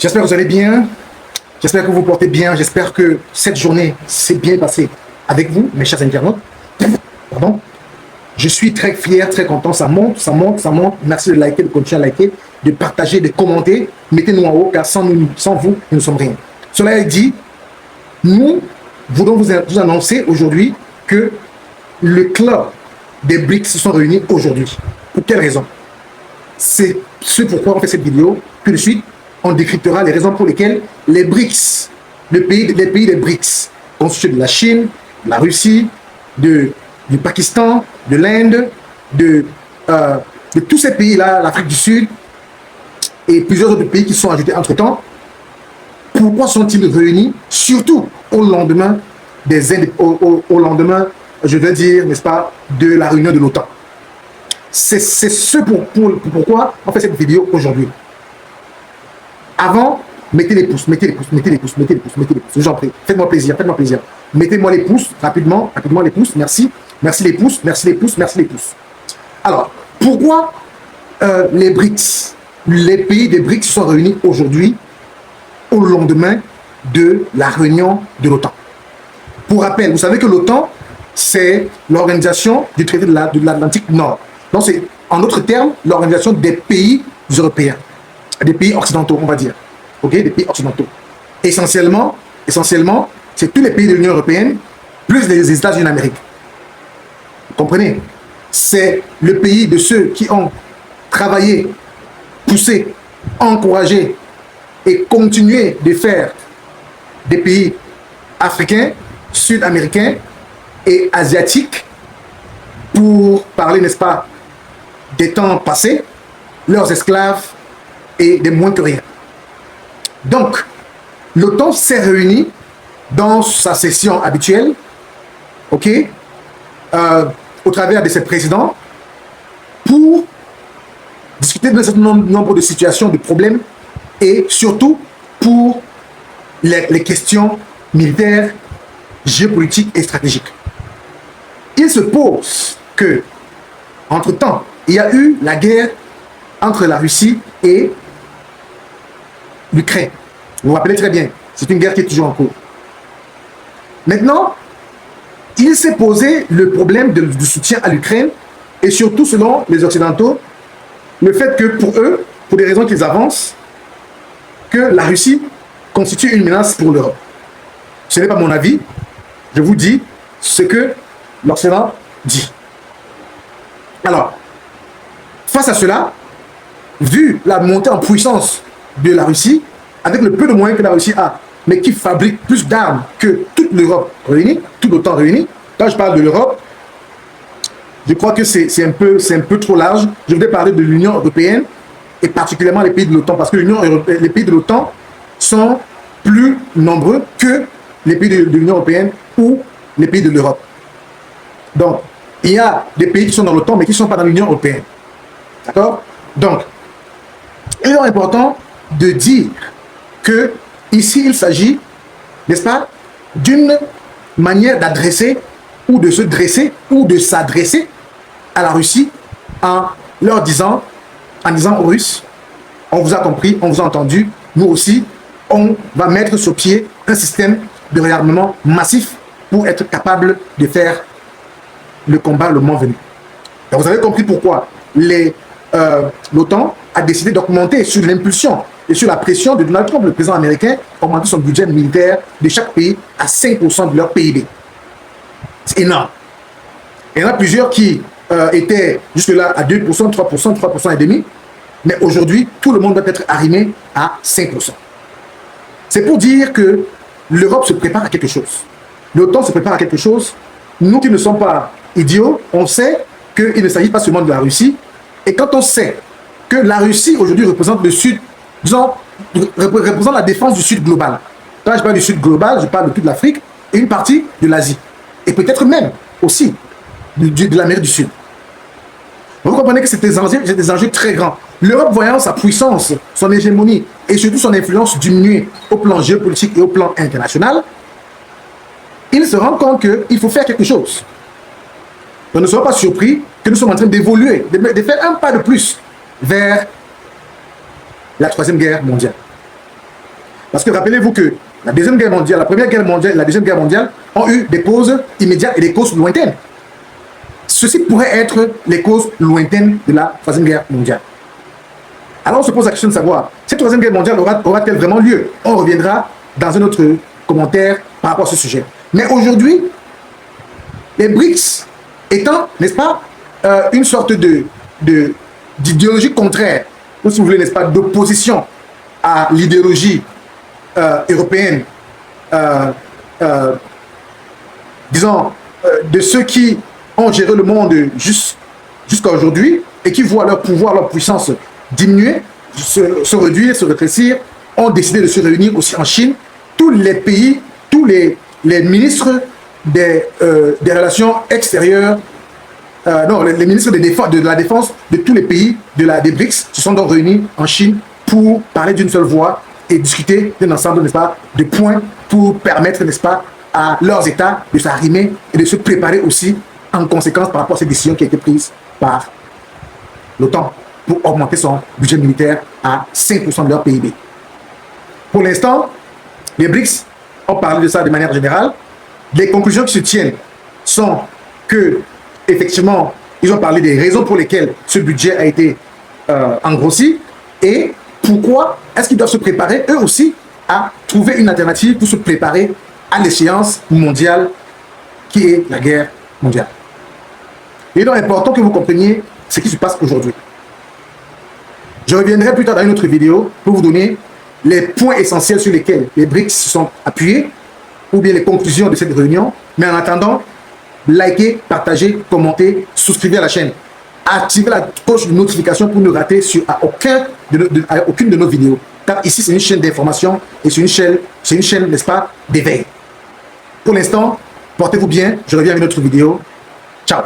J'espère que vous allez bien. J'espère que vous vous portez bien. J'espère que cette journée s'est bien passée avec vous, mes chers internautes. Pardon. Je suis très fier, très content. Ça monte, ça monte, ça monte. Merci de liker, de continuer à liker, de partager, de commenter. Mettez-nous en haut, car sans vous, nous ne sommes rien. Cela est dit, nous voulons vous annoncer aujourd'hui que le club des BRICS se sont réunis aujourd'hui. Pour quelle raison? C'est ce pourquoi on fait cette vidéo. Puis de suite, on décryptera les raisons pour lesquelles les BRICS, les pays des BRICS, constitués de la Chine, de la Russie, du Pakistan, de l'Inde, de tous ces pays-là, l'Afrique du Sud et plusieurs autres pays qui sont ajoutés entre-temps, pourquoi sont-ils réunis, surtout au lendemain au lendemain, je veux dire, n'est-ce pas, de la réunion de l'OTAN. C'est ce pourquoi on fait cette vidéo aujourd'hui. Avant, mettez les pouces, mettez les pouces, mettez les pouces, mettez les pouces, mettez les pouces. J'en prie, faites-moi plaisir, faites-moi plaisir. Mettez-moi les pouces, rapidement, rapidement les pouces, merci. Merci les pouces, merci les pouces, merci les pouces. Alors, pourquoi les BRICS, les pays des BRICS sont réunis aujourd'hui au lendemain de la réunion de l'OTAN? Pour rappel, vous savez que l'OTAN, c'est l'organisation du traité de l'Atlantique Nord. Donc, c'est, en d'autres termes, l'organisation des pays européens, des pays occidentaux, on va dire. Ok, des pays occidentaux. Essentiellement, c'est tous les pays de l'Union européenne, plus les États-Unis d'Amérique. Vous comprenez? C'est le pays de ceux qui ont travaillé, poussé, encouragé et continué de faire des pays africains, sud-américains et asiatiques pour parler, n'est-ce pas, des temps passés, leurs esclaves et des moins que rien. Donc, l'OTAN s'est réunie dans sa session habituelle, ok, au travers de ses présidents, pour discuter d'un certain nombre de situations, de problèmes, et surtout pour les questions militaires, géopolitiques et stratégiques. Il se pose que, entre-temps, il y a eu la guerre entre la Russie et l'Ukraine. Vous vous rappelez très bien, c'est une guerre qui est toujours en cours. Maintenant, il s'est posé le problème du soutien à l'Ukraine et surtout, selon les Occidentaux, le fait que pour eux, pour des raisons qu'ils avancent, que la Russie constitue une menace pour l'Europe. Ce n'est pas mon avis, je vous dis ce que l'Occident dit. Alors, face à cela, vu la montée en puissance de la Russie, avec le peu de moyens que la Russie a, mais qui fabrique plus d'armes que toute l'Europe réunie, tout l'OTAN réuni. Quand je parle de l'Europe, je crois que c'est un peu trop large. Je voudrais parler de l'Union européenne et particulièrement les pays de l'OTAN, parce que les pays de l'OTAN sont plus nombreux que les pays de l'Union européenne ou les pays de l'Europe. Donc, il y a des pays qui sont dans l'OTAN, mais qui ne sont pas dans l'Union européenne. D'accord? Donc, il est important de dire que ici, il s'agit, n'est-ce pas, d'une manière d'adresser ou de se dresser ou de s'adresser à la Russie en leur disant, aux Russes, on vous a compris, on vous a entendu, nous aussi, on va mettre sur pied un système de réarmement massif pour être capable de faire le combat le moment venu. Donc vous avez compris pourquoi l'OTAN a décidé d'augmenter sur l'impulsion et sur la pression de Donald Trump, le président américain, augmenter son budget militaire de chaque pays à 5% de leur PIB. C'est énorme. Il y en a plusieurs qui étaient jusque-là à 2%, 3%, 3,5%, mais aujourd'hui, tout le monde doit être arrimé à 5%. C'est pour dire que l'Europe se prépare à quelque chose. L'OTAN se prépare à quelque chose. Nous qui ne sommes pas idiots, on sait qu'il ne s'agit pas seulement de la Russie. Et quand on sait que la Russie aujourd'hui représente le Sud, disons, représente la défense du Sud global. Quand je parle du Sud global, je parle de toute l'Afrique et une partie de l'Asie. Et peut-être même aussi de l'Amérique du Sud. Vous comprenez que c'est des enjeux très grands. L'Europe, voyant sa puissance, son hégémonie et surtout son influence diminuer au plan géopolitique et au plan international, il se rend compte qu'il faut faire quelque chose. Donc ne soyez pas surpris que nous sommes en train d'évoluer, de faire un pas de plus vers la Troisième Guerre mondiale. Parce que rappelez-vous que la Deuxième Guerre mondiale, la Première Guerre mondiale et la Deuxième Guerre mondiale ont eu des causes immédiates et des causes lointaines. Ceci pourrait être les causes lointaines de la Troisième Guerre mondiale. Alors on se pose la question de savoir, cette Troisième Guerre mondiale aura-t-elle vraiment lieu? On reviendra dans un autre commentaire par rapport à ce sujet. Mais aujourd'hui, les BRICS étant, n'est-ce pas, une sorte d'idéologie contraire, ou si vous voulez, n'est-ce pas, d'opposition à l'idéologie européenne, disons, de ceux qui ont géré le monde jusqu'à aujourd'hui et qui voient leur pouvoir, leur puissance diminuer, se réduire, se rétrécir, ont décidé de se réunir aussi en Chine. Tous les pays, tous les ministres des relations extérieures, non, les ministres de la défense de tous les pays des BRICS se sont donc réunis en Chine pour parler d'une seule voix et discuter d'un ensemble, n'est-ce pas, de points pour permettre, n'est-ce pas, à leurs États de s'arrimer et de se préparer aussi en conséquence par rapport à cette décision qui a été prise par l'OTAN pour augmenter son budget militaire à 5% de leur PIB. Pour l'instant, les BRICS ont parlé de ça de manière générale. Les conclusions qui se tiennent sont que, effectivement, ils ont parlé des raisons pour lesquelles ce budget a été engrossi et pourquoi est-ce qu'ils doivent se préparer eux aussi à trouver une alternative pour se préparer à l'échéance mondiale qui est la guerre mondiale. Il est donc important que vous compreniez ce qui se passe aujourd'hui. Je reviendrai plus tard dans une autre vidéo pour vous donner les points essentiels sur lesquels les BRICS se sont appuyés ou bien les conclusions de cette réunion. Mais en attendant, likez, partagez, commentez, souscrivez à la chaîne. Activez la cloche de notification pour ne rater aucune de nos vidéos. Car ici, c'est une chaîne d'information et c'est une chaîne, n'est-ce pas, d'éveil. Pour l'instant, portez-vous bien. Je reviens avec une autre vidéo. Ciao.